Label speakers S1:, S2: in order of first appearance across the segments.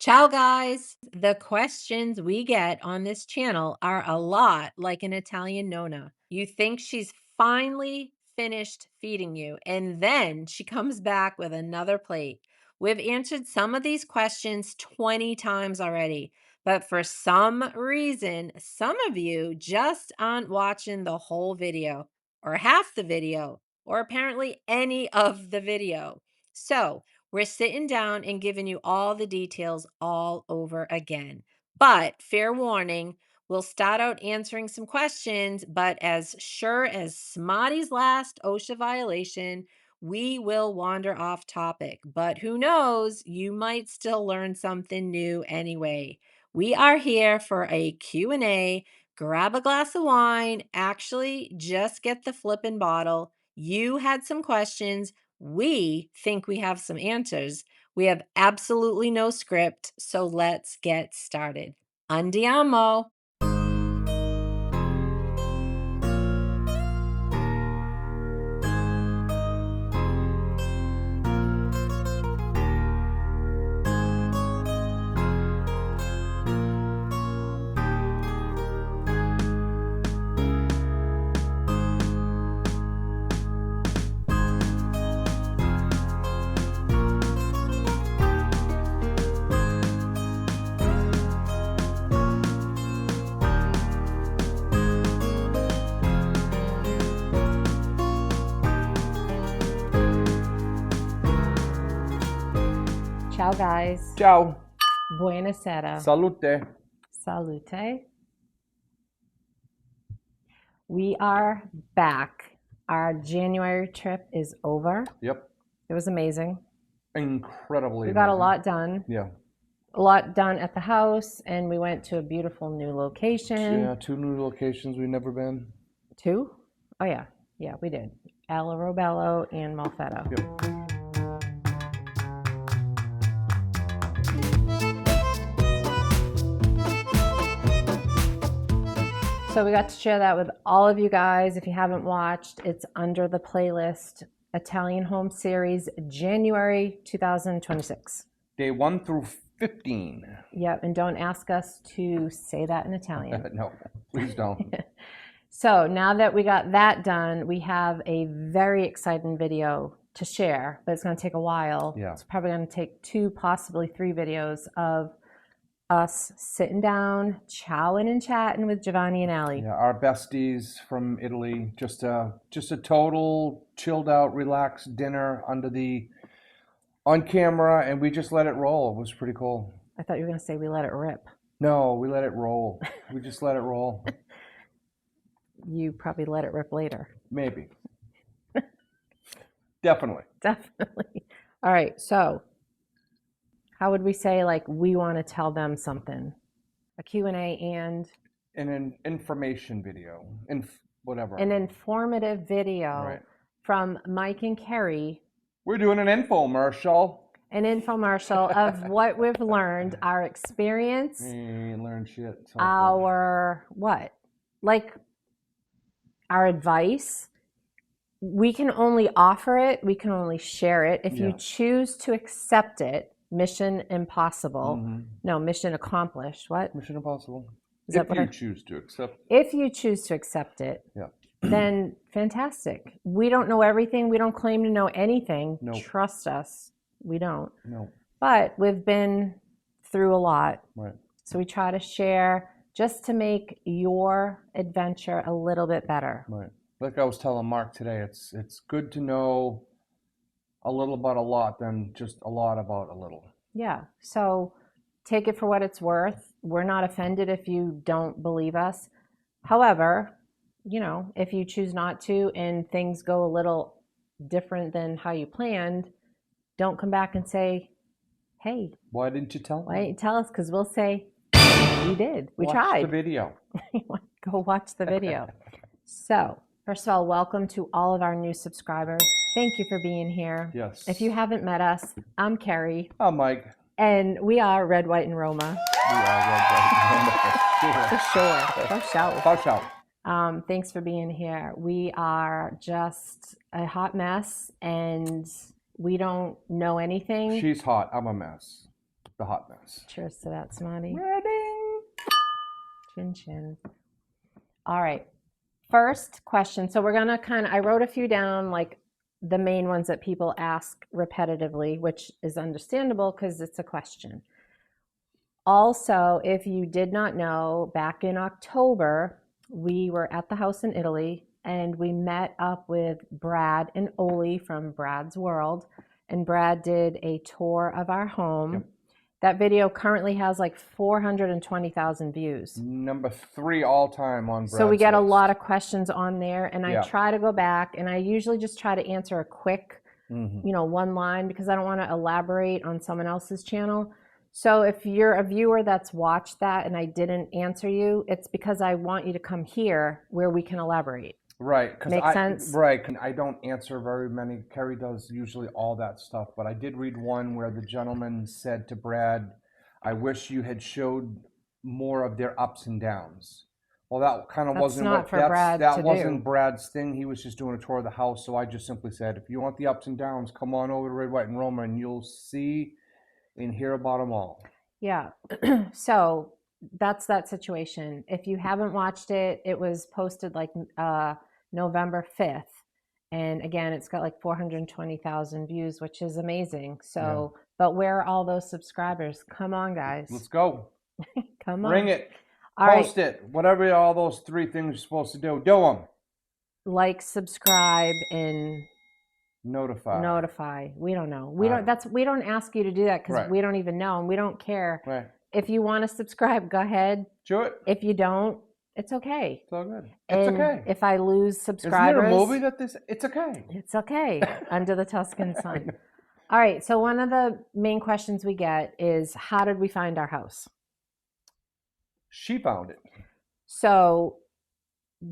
S1: Ciao, guys. The questions we get on this channel are a lot like an Italian nonna. You think she's finally finished feeding you, and then she comes back with another plate. We've answered some of these questions 20 times already, but for some reason, some of you just aren't watching the whole video, or half the video, or apparently any of the video. So, we're sitting down and giving you all the details all over again. But fair warning, we'll start out answering some questions, but as sure as Smartie's last OSHA violation, we will wander off topic. But who knows, you might still learn something new anyway. We are here for a Q&A. Grab a glass of wine. Actually, just get the flippin' bottle. You had some questions. We think we have some answers. We have absolutely no script, so let's get started. Andiamo. Ciao, guys.
S2: Ciao.
S1: Buonasera.
S2: Salute.
S1: Salute. We are back. Our January trip is over.
S2: Yep.
S1: It was amazing.
S2: Incredibly
S1: We got a
S2: amazing.
S1: lot done.
S2: Yeah.
S1: A lot done at the house, and we went to a beautiful new location.
S2: Yeah, 2 new locations we've never been.
S1: 2? Oh, yeah. Yeah, we did. Alla Robello and Malfetto.
S2: Yep.
S1: So we got to share that with all of you guys. If you haven't watched, it's under the playlist, Italian Home Series, January 2026.
S2: Day 1 through 15.
S1: Yep, and don't ask us to say that in Italian.
S2: No, please don't.
S1: So now that we got that done, we have a very exciting video to share, but it's going to take a while.
S2: Yeah.
S1: It's probably going to take 2, possibly 3 videos of us sitting down, chowing and chatting with Giovanni and Allie.
S2: Yeah, our besties from Italy. Just a total chilled out, relaxed dinner on camera, and we just let it roll. It was pretty cool.
S1: I thought you were going to say we let it rip.
S2: No, we let it roll. We just let it roll.
S1: You probably let it rip later.
S2: Maybe. Definitely.
S1: Definitely. All right, so how would we say, like, we want to tell them something? A Q&A and
S2: an information video, whatever.
S1: an informative video
S2: Right.
S1: from Mike and Kerry.
S2: We're doing an infomercial.
S1: An infomercial of what we've learned, our experience,
S2: We ain't learned shit. So
S1: our what? Like our advice. We can only offer it, we can only share it. If you choose to accept it, mission impossible.
S2: Mm-hmm.
S1: No, mission accomplished. What?
S2: Mission impossible.
S1: Is that
S2: If
S1: what
S2: you choose to accept.
S1: If you choose to accept it,
S2: Yeah.
S1: then fantastic. We don't know everything. We don't claim to know anything.
S2: Nope.
S1: Trust us. We don't.
S2: No.
S1: But we've been through a lot.
S2: Right.
S1: So we try to share just to make your adventure a little bit better.
S2: Right. Like I was telling Mark today, it's good to know a little about a lot than just a lot about a little.
S1: Yeah. So take it for what it's worth. We're not offended if you don't believe us. However, you know, if you choose not to and things go a little different than how you planned, don't come back and say, hey,
S2: why didn't you tell me?
S1: Why didn't you tell us? Because we'll say, we did. We tried.
S2: Watch the video.
S1: Go watch the video. So, first of all, welcome to all of our new subscribers. Thank you for being here.
S2: Yes.
S1: If you haven't met us, I'm Kerry.
S2: I'm Mike.
S1: And we are Red, White, and Roma.
S2: We are Red, White,
S1: For sure. For sure.
S2: For sure.
S1: Thanks for being here. We are just a hot mess and we don't know anything.
S2: She's hot. I'm a mess. the hot mess.
S1: Cheers to that, Smartie.
S2: Ready?
S1: Chin chin. All right. First question. So we're going to I wrote a few down, like the main ones that people ask repetitively, which is understandable because it's a question. Also, if you did not know, back in October, we were at the house in Italy and we met up with Brad and Oli from Brad's World. And Brad did a tour of our home.
S2: Yep.
S1: That video currently has like 420,000 views.
S2: Number 3 all time on Brad's
S1: So we get a
S2: list.
S1: lot of questions on there, and I
S2: Yeah.
S1: try to go back, and I usually just try to answer a quick, one line, because I don't want to elaborate on someone else's channel. So if you're a viewer that's watched that and I didn't answer you, it's because I want you to come here where we can elaborate.
S2: Right.
S1: Make sense?
S2: Right. I don't answer very many. Kerry does usually all that stuff, but I did read one where the gentleman said to Brad, I wish you had showed more of their ups and downs. Well, that kind of wasn't
S1: not
S2: what
S1: for Brad to
S2: that wasn't
S1: do.
S2: Brad's thing. He was just doing a tour of the house. So I just simply said, if you want the ups and downs, come on over to Red, White, and Roma and you'll see and hear about them all.
S1: Yeah. So that's that situation. If you haven't watched it, it was posted like November 5th. And again, it's got like 420,000 views, which is amazing. So, yeah. But where are all those subscribers? Come on, guys.
S2: Let's go.
S1: Come on.
S2: Bring it.
S1: All
S2: Post
S1: right.
S2: it. Whatever all those 3 things you're supposed to do. Do them.
S1: Like, subscribe, and
S2: notify.
S1: We don't know. We don't ask you to do that because we don't even know and we don't care.
S2: Right.
S1: If you want to subscribe, go ahead.
S2: Do it.
S1: If you don't, it's okay.
S2: It's all good.
S1: It's
S2: okay.
S1: If I lose subscribers,
S2: isn't there a movie that this? It's okay.
S1: It's okay. Under the Tuscan sun. All right. So one of the main questions we get is, how did we find our house?
S2: She found it.
S1: So,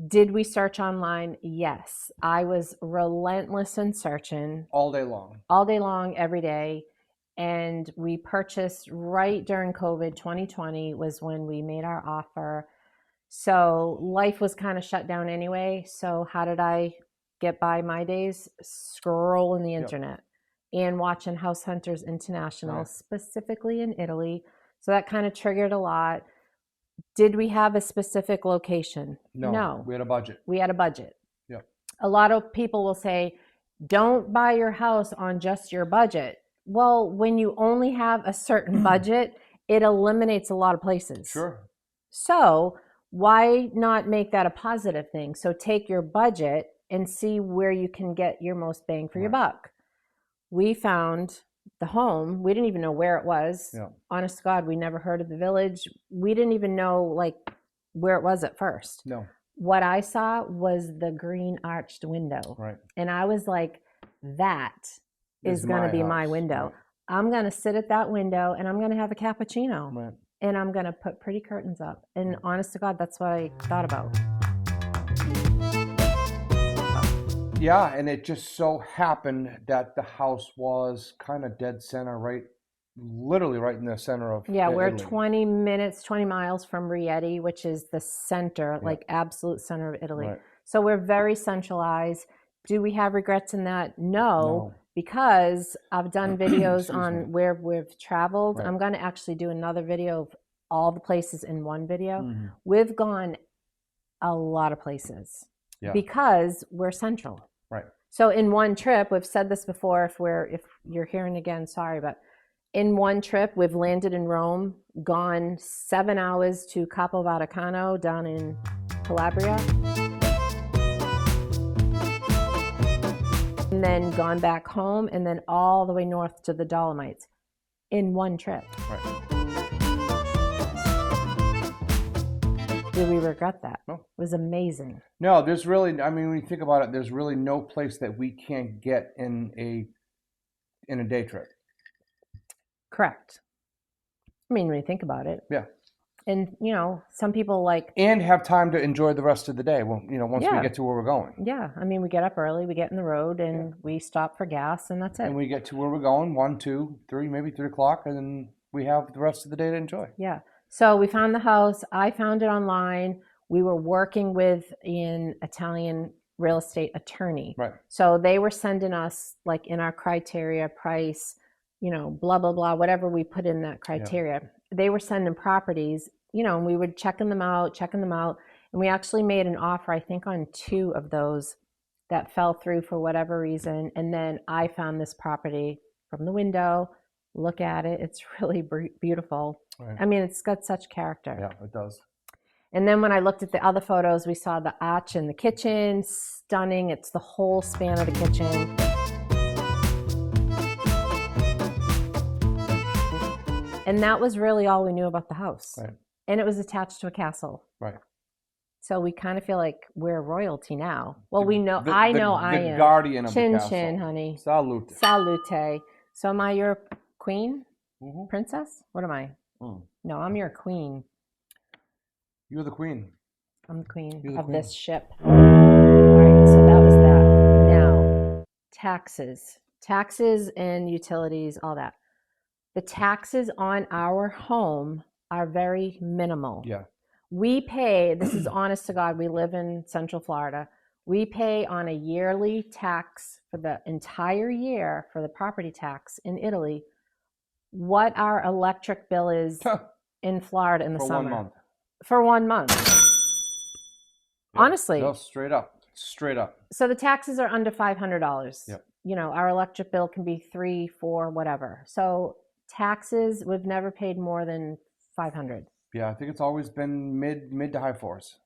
S1: did we search online? Yes. I was relentless in searching.
S2: All day long.
S1: All day long, every day. And we purchased right during COVID. 2020 was when we made our offer. So life was kind of shut down anyway. So how did I get by my days? Scrolling the internet and watching House Hunters International, specifically in Italy. So that kind of triggered a lot. Did we have a specific location? No.
S2: We had a budget.
S1: Yeah. A lot of people will say, don't buy your house on just your budget. Well, when you only have a certain budget, it eliminates a lot of places.
S2: Sure.
S1: So why not make that a positive thing? So take your budget and see where you can get your most bang for your buck. We found the home. We didn't even know where it was. Yeah. Honest to God, we never heard of the village. We didn't even know like where it was at first.
S2: No.
S1: What I saw was the green arched window.
S2: Right.
S1: And I was like, that is going to be my window. Right. I'm going to sit at that window and I'm going to have a cappuccino. Right. And I'm going to put pretty curtains up. And honest to God, that's what I thought about.
S2: Yeah, and it just so happened that the house was kind of dead center, literally right in the center of
S1: we're
S2: Italy.
S1: 20 miles from Rieti, which is the center, like absolute center of Italy. Right. So we're very centralized. Do we have regrets in that? No. Because I've done videos on where we've traveled. Right. I'm going to actually do another video of all the places in one video. Mm-hmm. We've gone a lot of places because we're central.
S2: Right.
S1: So in one trip, we've said this before, if you're hearing again, sorry, but in one trip, we've landed in Rome, gone 7 hours to Capo Vaticano down in Calabria. And then gone back home and then all the way north to the Dolomites in one trip.
S2: Right.
S1: Do we regret that?
S2: No.
S1: It was amazing.
S2: No, there's really, when you think about it, there's really no place that we can't get in a day trip.
S1: Correct. When you think about it.
S2: Yeah.
S1: And, some people
S2: and have time to enjoy the rest of the day, once we get to where we're going.
S1: Yeah. We get up early, we get in the road, and we stop for gas, and that's it.
S2: And we get to where we're going, 1, 2, 3, maybe 3 o'clock, and then we have the rest of the day to enjoy.
S1: Yeah. So we found the house. I found it online. We were working with an Italian real estate attorney.
S2: Right.
S1: So they were sending us, in our criteria, price, blah, blah, blah, whatever we put in that criteria. They were sending properties, and we were checking them out. And we actually made an offer, I think, on 2 of those that fell through for whatever reason. And then I found this property from the window, look at it. It's really beautiful.
S2: Right.
S1: I mean, it's got such character.
S2: Yeah, it does.
S1: And then when I looked at the other photos, we saw the arch in the kitchen, stunning. It's the whole span of the kitchen. And that was really all we knew about the house.
S2: Right.
S1: And it was attached to a castle.
S2: Right.
S1: So we kind of feel like we're royalty now. Well, we know,
S2: The
S1: I am.
S2: The guardian of
S1: Chin
S2: the castle.
S1: chin, honey.
S2: Salute.
S1: Salute. So am I your queen?
S2: Mm-hmm.
S1: Princess? What am I? No, I'm your queen.
S2: You're the queen.
S1: I'm the queen
S2: You're
S1: of this ship. All right, so that was that. Now, taxes. Taxes and utilities, all that. The taxes on our home are very minimal.
S2: Yeah.
S1: We pay, this is honest to God, we live in Central Florida. We pay on a yearly tax for the entire year for the property tax in Italy what our electric bill is in Florida in the summer.
S2: For 1 month.
S1: For 1 month.
S2: Yeah.
S1: Honestly.
S2: No, straight up.
S1: So the taxes are under $500.
S2: Yep.
S1: Our electric bill can be 3, 4, whatever. So taxes, we've never paid more than $500.
S2: Yeah, I think it's always been mid to high fours.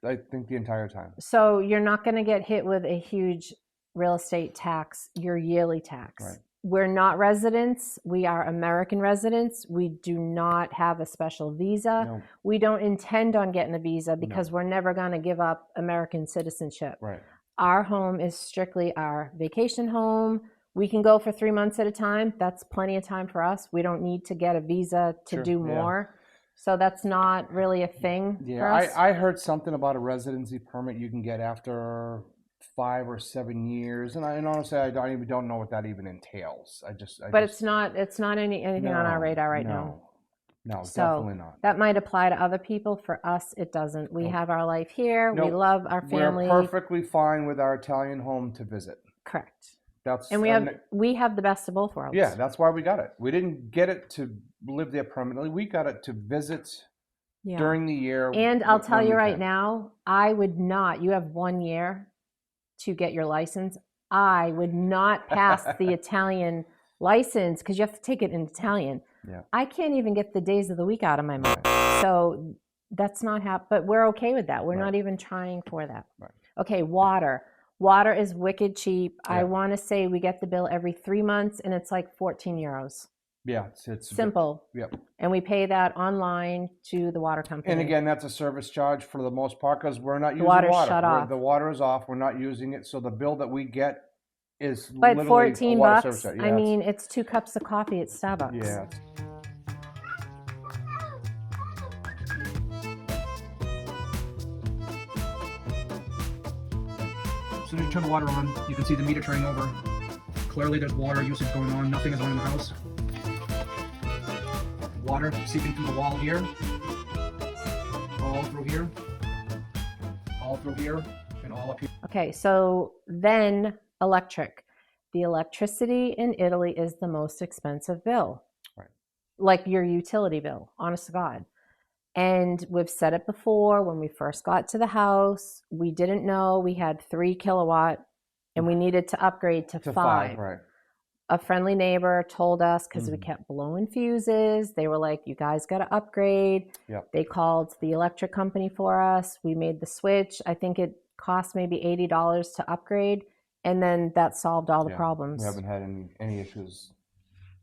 S2: I think the entire time.
S1: So you're not going to get hit with a huge real estate tax, your yearly tax.
S2: Right.
S1: We're not residents. We are American residents. We do not have a special visa.
S2: No.
S1: We don't intend on getting a visa because we're never going to give up American citizenship.
S2: Right.
S1: Our home is strictly our vacation home. We can go for 3 months at a time. That's plenty of time for us. We don't need to get a visa to do more. So that's not really a thing for us.
S2: I heard something about a residency permit you can get after 5 or 7 years, and honestly, I don't know what that even entails. But
S1: it's not anything on our radar right now.
S2: No,
S1: So
S2: definitely not.
S1: that might apply to other people. For us, it doesn't. We have our life here. We love our family.
S2: We're perfectly fine with our Italian home to visit.
S1: Correct.
S2: And
S1: we have the best of both worlds.
S2: Yeah, that's why we got it. We didn't get it to live there permanently. We got it to visit during the year.
S1: And I'll tell you right now, I would not. You have 1 year to get your license. I would not pass the Italian license because you have to take it in Italian.
S2: Yeah.
S1: I can't even get the days of the week out of my mind. So that's not but we're okay with that. We're not even trying for that.
S2: Right.
S1: Okay, water. Water is wicked cheap.
S2: Yeah.
S1: I want to say we get the bill every 3 months and it's like 14 euros.
S2: Yeah, it's
S1: simple.
S2: Yep.
S1: And we pay that online to the water company.
S2: And again, that's a service charge for the most part because we're not using
S1: water's
S2: water.
S1: Shut off.
S2: The water is off. We're not using it. So the bill that we get is
S1: but
S2: literally
S1: $14.
S2: a water service charge. Yeah,
S1: I mean, it's 2 cups of coffee at Starbucks.
S2: Yeah.
S3: As soon as you turn the water on, you can see the meter turning over. Clearly there's water usage going on, nothing is on in the house. Water seeping through the wall here, all through here, and all up here.
S1: Okay, so then electric. The electricity in Italy is the most expensive bill.
S2: Right.
S1: Like your utility bill, honest to God. And we've said it before, when we first got to the house, we didn't know we had 3 kilowatt and we needed to upgrade to 5.
S2: Right.
S1: A friendly neighbor told us because we kept blowing fuses. They were like, you guys got to upgrade.
S2: Yep.
S1: They called the electric company for us. We made the switch. I think it cost maybe $80 to upgrade. And then that solved all the problems.
S2: We haven't had any issues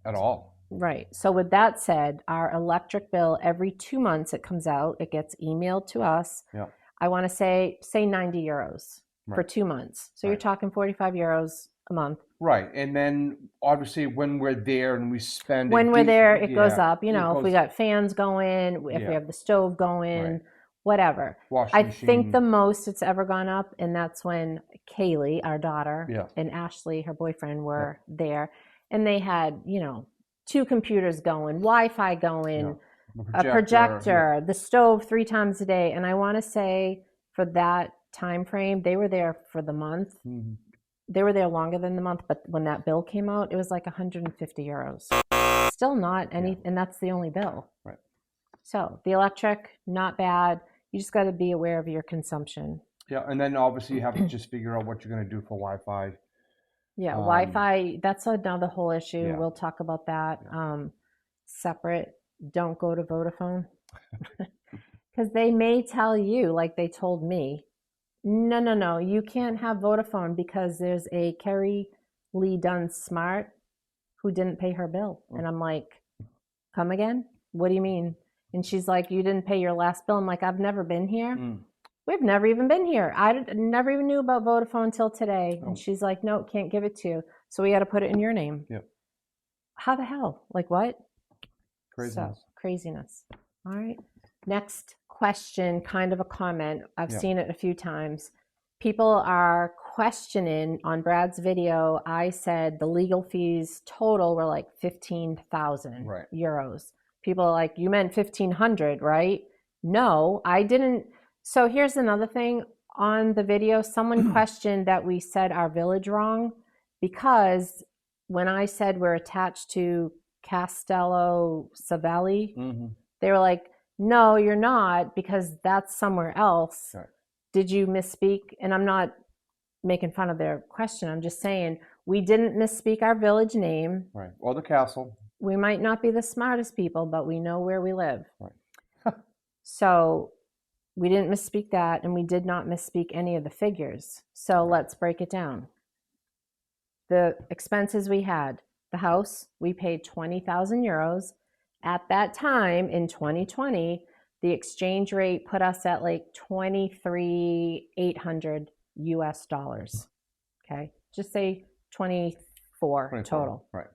S2: at all.
S1: Right. So with that said, our electric bill, every 2 months it comes out. It gets emailed to us.
S2: Yeah.
S1: I want to say 90 euros for 2 months. So you're talking 45 euros a month.
S2: Right. And then obviously when we're there and we spend
S1: when we're there, it goes up. If we got fans going, if we have the stove going, whatever.
S2: Washing
S1: machine. Think the most it's ever gone up, and that's when Kaylee, our daughter, and Ashley, her boyfriend, were there. And they had, 2 computers going, Wi-Fi going, a projector, the stove 3 times a day. And I want to say for that time frame, they were there for the month. They were there longer than the month, but when that bill came out, it was like 150 euros. still not any, and that's the only bill.
S2: Right.
S1: So the electric, not bad. You just got to be aware of your consumption.
S2: Yeah, and then obviously you have to just figure out what you're going to do for Wi-Fi.
S1: Yeah, Wi-Fi, that's another whole issue.
S2: Yeah.
S1: We'll talk about that separate. Don't go to Vodafone. Because they may tell you, like they told me, no, you can't have Vodafone because there's a Carrie Lee Dunn Smart who didn't pay her bill. And I'm like, come again? What do you mean? And she's like, you didn't pay your last bill. I'm like, I've never been here. We've never even been here. I never even knew about Vodafone until today. And she's like, no, can't give it to you. So we got to put it in your name.
S2: Yep.
S1: How the hell? Like what?
S2: Craziness.
S1: So, craziness. All right. Next question, kind of a comment. I've seen it a few times. People are questioning on Brad's video. I said the legal fees total were like 15,000 euros. People are like, you meant 1,500, right? No, I didn't. So here's another thing. On the video, someone questioned that we said our village wrong because when I said we're attached to Castello Savelli, they were like, no, you're not, because that's somewhere else.
S2: Right.
S1: Did you misspeak? And I'm not making fun of their question. I'm just saying we didn't misspeak our village name.
S2: Right. Or the castle.
S1: We might not be the smartest people, but we know where we live.
S2: Right.
S1: So we didn't misspeak that, and we did not misspeak any of the figures. So let's break it down. The expenses we had, the house, we paid 20,000 euros. At that time in 2020, the exchange rate put us at like 23,800 US dollars. Okay. Just say 24 total.
S2: Right.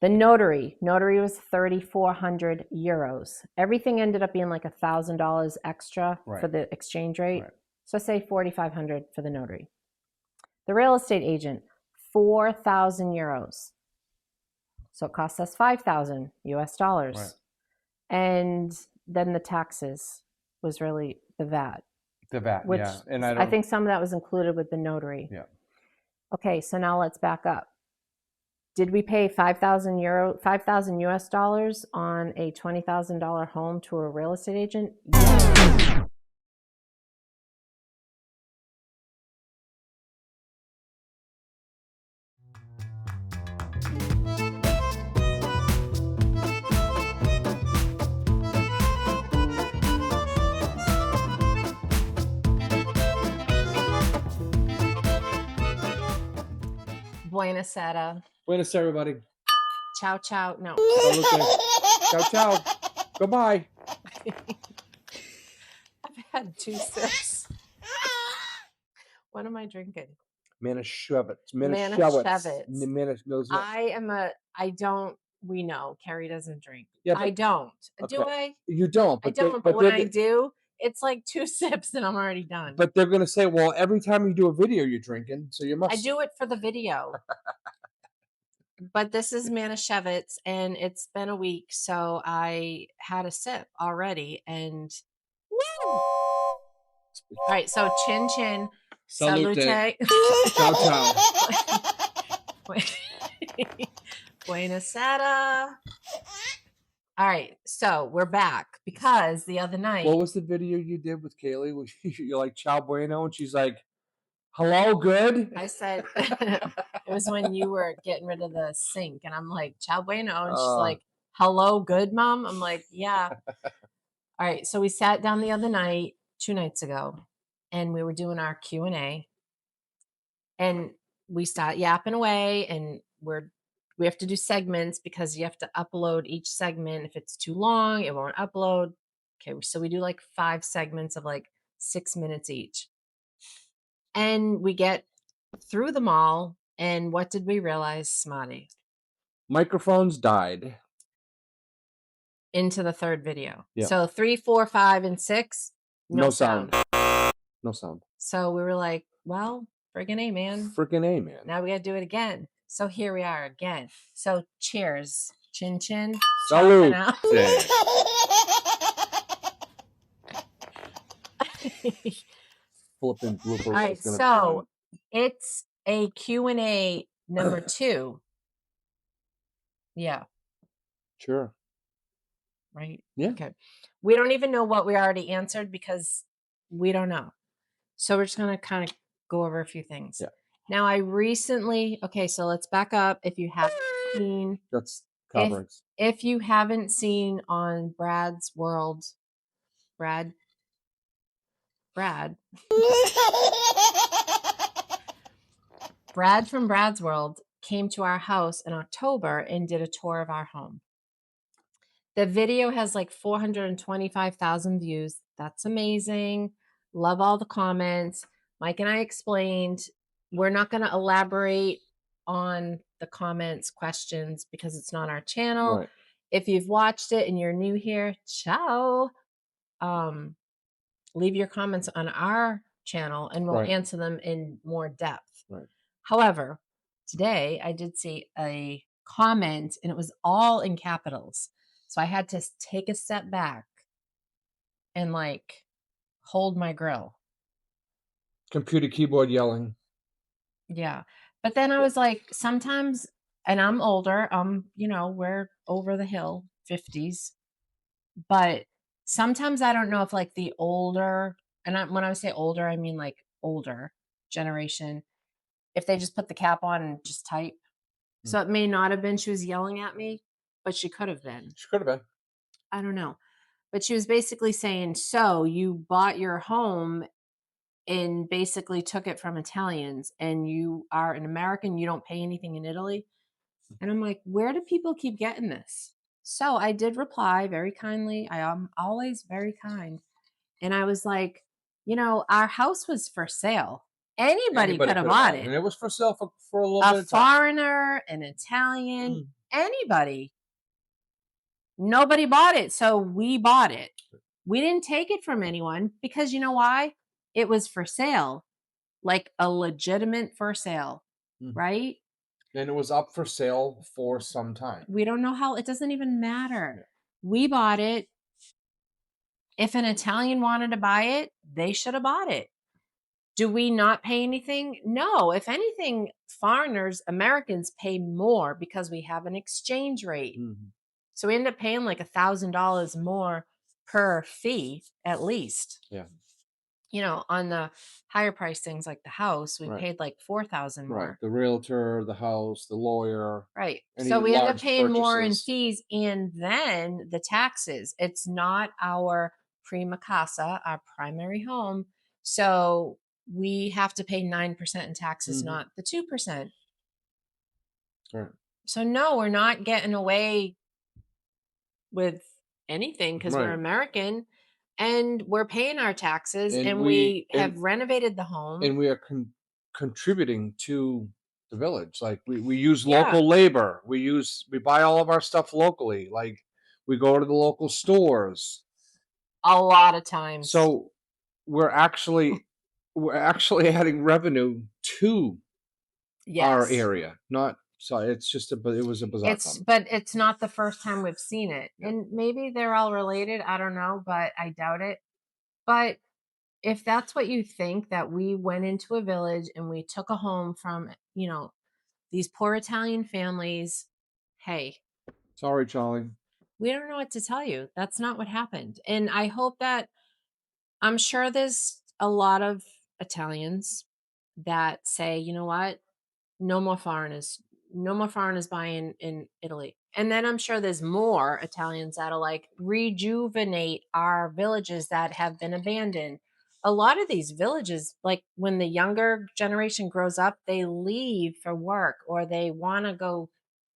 S1: The notary was 3,400 euros. Everything ended up being like $1,000 extra for the exchange rate.
S2: Right.
S1: So say 4,500 for the notary. The real estate agent, 4,000 euros. So it costs us 5,000 US dollars.
S2: Right.
S1: And then the taxes was really the VAT.
S2: The VAT,
S1: which
S2: And
S1: I think some of that was included with the notary.
S2: Yeah.
S1: Okay, so now let's back up. Did we pay 5,000 US dollars on a $20,000 home to a real estate agent? Yes. Buonasera.
S2: Buenas, everybody.
S1: Ciao, ciao. No.
S2: Ciao, ciao. Goodbye.
S1: I've had 2 sips. What am I drinking?
S2: Manischewitz.
S1: We know Carrie doesn't drink.
S2: Yeah,
S1: I don't.
S2: Okay.
S1: Do I?
S2: You don't.
S1: I don't, but when I do, it's like 2 sips and I'm already done.
S2: But they're going to say, well, every time you do a video, you're drinking, so you must.
S1: I do it for the video. But this is Manischewitz, and it's been a week, so I had a sip already, and woo! All right, so chin chin.
S2: Salute.
S1: Salute.
S2: Ciao, ciao.
S1: Buonasera. All right, so we're back because the other night.
S2: What was the video you did with Kaylee? You're like, ciao bueno, and she's like, hello, good?
S1: I said, it was when you were getting rid of the sink, and I'm like, ciao bueno, and she's like, hello, good, mom? I'm like, yeah. All right, so we sat down the other night, 2 nights ago, and we were doing our Q&A, and we start yapping away, and we have to do segments because you have to upload each segment. If it's too long, it won't upload. Okay, so we do like 5 segments of like 6 minutes each. And we get through them all, and what did we realize, Smartie?
S2: Microphones died.
S1: Into the 3rd video.
S2: Yeah.
S1: So 3, 4, 5, and 6, no sound.
S2: No sound.
S1: So we were like, well, friggin' A, man.
S2: Freaking A, man.
S1: Now we got to do it again. So here we are again. So cheers. Chin chin.
S2: Salute. Flippin' blooper.
S1: All right, so it's a Q&A number 2. Yeah.
S2: Sure.
S1: Right?
S2: Yeah.
S1: Okay. We don't even know what we already answered because we don't know. So we're just going to kind of go over a few things.
S2: Yeah.
S1: Now, I recently, okay, so let's back up. If you haven't seen,
S2: That's
S1: if,
S2: coverings.
S1: if you haven't seen on Brad's World, Brad, Brad from Brad's World came to our house in October and did a tour of our home. The video has like 425,000 views. That's amazing. Love all the comments. Mike and I explained we're not going to elaborate on the comments, questions, because it's not our channel.
S2: Right.
S1: If you've watched it and you're new here, ciao. Leave your comments on our channel and we'll
S2: Right.
S1: answer them in more depth.
S2: Right.
S1: However, today I did see a comment and it was all in capitals. So I had to take a step back and like hold my grill.
S2: Computer keyboard yelling.
S1: Yeah. But then I was like, sometimes, and I'm older, we're over the hill, 50s. But sometimes I don't know if like the older, when I say older, I mean like older generation, if they just put the cap on and just type. So it may not have been she was yelling at me, but she could have been.
S2: She could have been.
S1: I don't know. But she was basically saying, so you bought your home and basically took it from Italians and you are an American, you don't pay anything in Italy. And I'm like, where do people keep getting this? So I did reply very kindly. I am always very kind. And I was like, our house was for sale. Anybody could have bought it.
S2: And it was for sale for a little
S1: A
S2: bit of time.
S1: foreigner, an Italian, anybody. Nobody bought it. So we bought it. We didn't take it from anyone because you know why? It was for sale, like a legitimate for sale, right?
S2: And it was up for sale for some time.
S1: We don't know how, it doesn't even matter. Yeah. We bought it. If an Italian wanted to buy it, they should have bought it. Do we not pay anything? No. If anything, foreigners, Americans pay more because we have an exchange rate. Mm-hmm. So we end up paying like $1,000 more per fee, at least.
S2: Yeah.
S1: On the higher price things like the house, we paid like $4,000 more.
S2: Right. The realtor, the house, the lawyer.
S1: Right. So we end up paying more in fees and then the taxes. It's not our prima casa, our primary home. So we have to pay 9% in taxes, not the 2%.
S2: Right.
S1: So no, we're not getting away with anything because we're American and we're paying our taxes and we have renovated the home.
S2: And we are contributing to the village. Like we use local labor. We buy all of our stuff locally. Like we go to the local stores.
S1: A lot of times.
S2: So we're actually adding revenue to our area. Not so it's just it was a bizarre comment.
S1: But it's not the first time we've seen it. Yeah. And maybe they're all related. I don't know, but I doubt it. But if that's what you think, that we went into a village and we took a home from, these poor Italian families, hey.
S2: Sorry, Charlie.
S1: We don't know what to tell you. That's not what happened. And I hope that, I'm sure there's a lot of Italians that say, you know what? No more foreigners. No more foreigners buying in Italy. And then I'm sure there's more Italians that'll like rejuvenate our villages that have been abandoned. A lot of these villages, like when the younger generation grows up, they leave for work or they want to go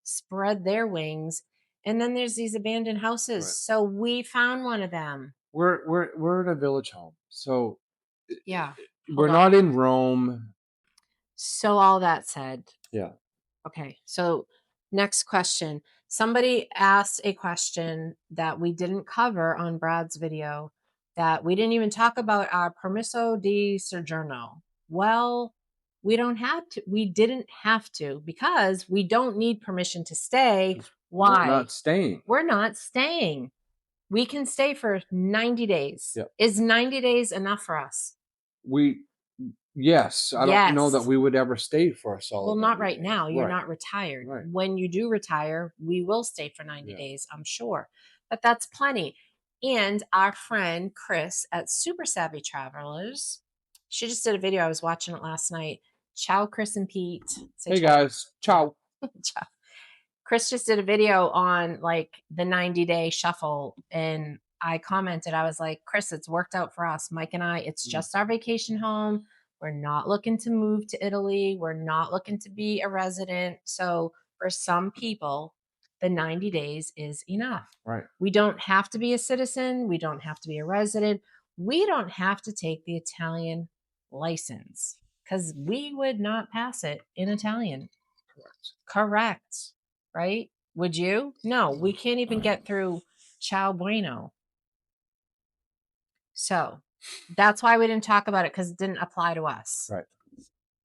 S1: spread their wings. And then there's these abandoned houses. Right. So we found one of them.
S2: We're in a village home. So
S1: yeah,
S2: we're not in Rome.
S1: So all that said.
S2: Yeah.
S1: Okay. So next question. Somebody asked a question that we didn't cover on Brad's video, that we didn't even talk about our permiso di soggiorno. Well, we didn't have to because we don't need permission to stay. Why? We're not staying. We can stay for 90 days. Yep. Is 90 days enough for us?
S2: Yes, I don't know that
S1: Yes.
S2: we would ever stay for a solid
S1: Well, not
S2: 90
S1: right
S2: days.
S1: now. You're
S2: Right.
S1: not retired.
S2: Right.
S1: When you do retire, we will stay for 90
S2: Yeah.
S1: days, I'm sure. But that's plenty. And our friend Chris at Super Savvy Travelers, she just did a video. I was watching it last night. Ciao, Chris and Pete. Say
S2: Hey
S1: ciao.
S2: guys, ciao.
S1: Ciao. Chris just did a video on like the 90-day shuffle, and I commented, I was like, Chris, it's worked out for us. Mike and I, it's just our vacation home. We're not looking to move to Italy. We're not looking to be a resident. So for some people, the 90 days is enough.
S2: Right.
S1: We don't have to be a citizen. We don't have to be a resident. We don't have to take the Italian license because we would not pass it in Italian. Correct. Right? Would you? No, we can't even get through Ciao Bueno. So that's why we didn't talk about it, because it didn't apply to us.
S2: Right.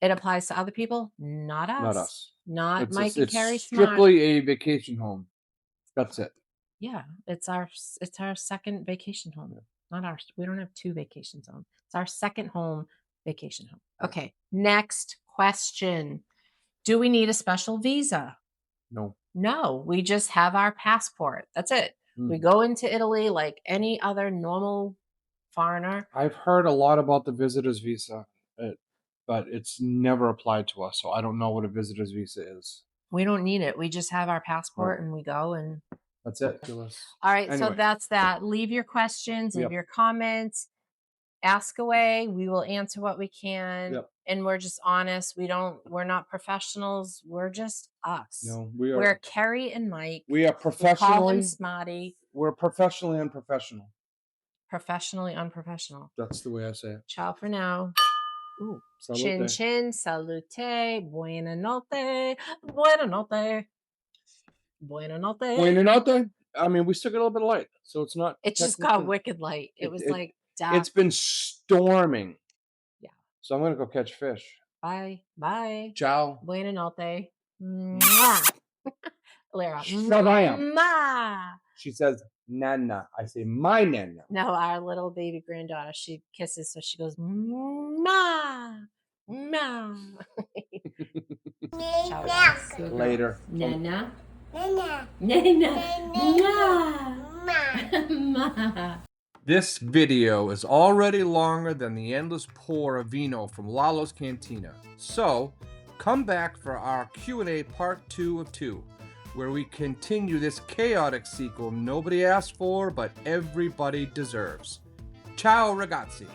S1: It applies to other people, not us.
S2: Not us.
S1: Not Mike and
S2: It's
S1: Carrie Smart.
S2: strictly a vacation home. That's it.
S1: Yeah, it's our second vacation home. Not ours. We don't have two vacation homes. It's our second home vacation home. Okay, next question. Do we need a special visa?
S2: No.
S1: No, we just have our passport. That's it. We go into Italy like any other normal foreigner.
S2: I've heard a lot about the visitor's visa, but it's never applied to us, so I don't know what a visitor's visa is.
S1: We don't need it. We just have our passport and we go and
S2: that's it.
S1: All right,
S2: Anyway.
S1: so that's that. Leave your questions, leave
S2: Yep.
S1: your comments, ask away. We will answer what we can.
S2: Yep.
S1: And we're just honest. We're not professionals. We're just us.
S2: No,
S1: We're Kerry and Mike.
S2: We are
S1: We call
S2: professionally.
S1: them Smartie.
S2: We're professionally unprofessional.
S1: Professionally unprofessional.
S2: That's the way I say it.
S1: Ciao for now. Ooh.
S2: Salute.
S1: Chin chin, salute, buena notte, buena notte, buena notte.
S2: Buena notte. I mean, we still get a little bit of light, so it's not.
S1: It just got wicked light. It was like dark.
S2: It's been storming.
S1: Yeah.
S2: So I'm gonna go catch fish.
S1: Bye. Bye.
S2: Ciao.
S1: Buena notte. Mwah. Lara.
S2: Shut I am.
S1: Ma.
S2: She says nonna. I say my nonna.
S1: No, our little baby granddaughter, she kisses, so she goes, ma. Ma. Ciao, guys.
S2: Later.
S1: Nana. Nana. Nana. Ma.
S2: This video is already longer than the endless pour of vino from Lalo's Cantina. So, come back for our Q&A part 2 of 2, where we continue this chaotic sequel nobody asked for, but everybody deserves. Ciao ragazzi!